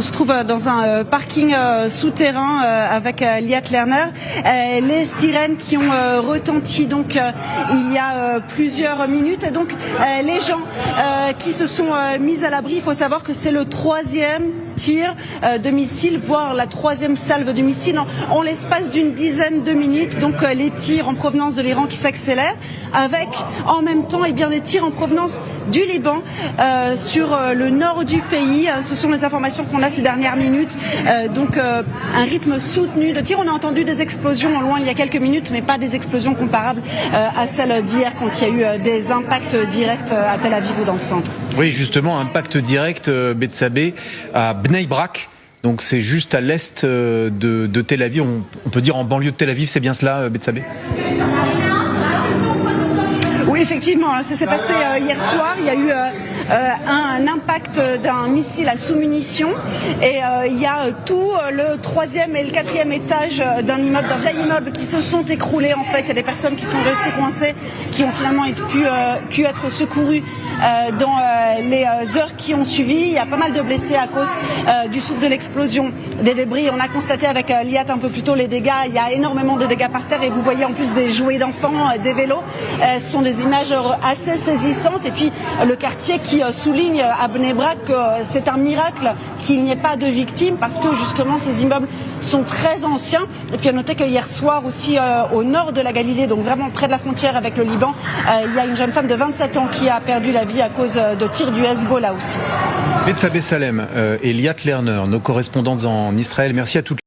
On se trouve dans un parking souterrain avec Liat Lerner. Les sirènes qui ont retenti donc il y a plusieurs minutes. Et donc les gens qui se sont mis à l'abri, il faut savoir que c'est le 3e tir de missile, voire la 3e salve de missiles en l'espace d'une dizaine de minutes. Donc les tirs en provenance de l'Iran qui s'accélèrent, avec en même temps des tirs en provenance du Liban sur le nord du pays. Ce sont les informations qu'on a ces dernières minutes. Donc un rythme soutenu de tirs. On a entendu des explosions en loin il y a quelques minutes, mais pas des explosions comparables à celles d'hier quand il y a eu des impacts directs à Tel Aviv ou dans le centre. Oui, justement, impact direct, Bethsabée, à Bnei Brak. Donc c'est juste à l'est de Tel Aviv. On peut dire en banlieue de Tel Aviv, c'est bien cela, Bethsabée ? Oui, effectivement, ça s'est passé hier soir. Il y a eu un impact d'un missile à sous-munitions et il y a tout le 3e et le 4e étage d'un vieil immeuble qui se sont écroulés en fait. Il y a des personnes qui sont restées coincées, qui ont finalement pu être secourues dans les heures qui ont suivi. Il y a pas mal de blessés à cause du souffle de l'explosion des débris. On a constaté avec Liat un peu plus tôt les dégâts. Il y a énormément de dégâts par terre et vous voyez en plus des jouets d'enfants, des vélos. Ce sont des images assez saisissantes. Et puis le quartier qui souligne à Bnei Brak que c'est un miracle qu'il n'y ait pas de victimes parce que justement ces immeubles sont très anciens. Et puis à noter que hier soir aussi au nord de la Galilée, donc vraiment près de la frontière avec le Liban, il y a une jeune femme de 27 ans qui a perdu la vie à cause de tirs du Hezbollah aussi. Bethsabée Salem et Liat Lerner, nos correspondantes en Israël, merci à toutes.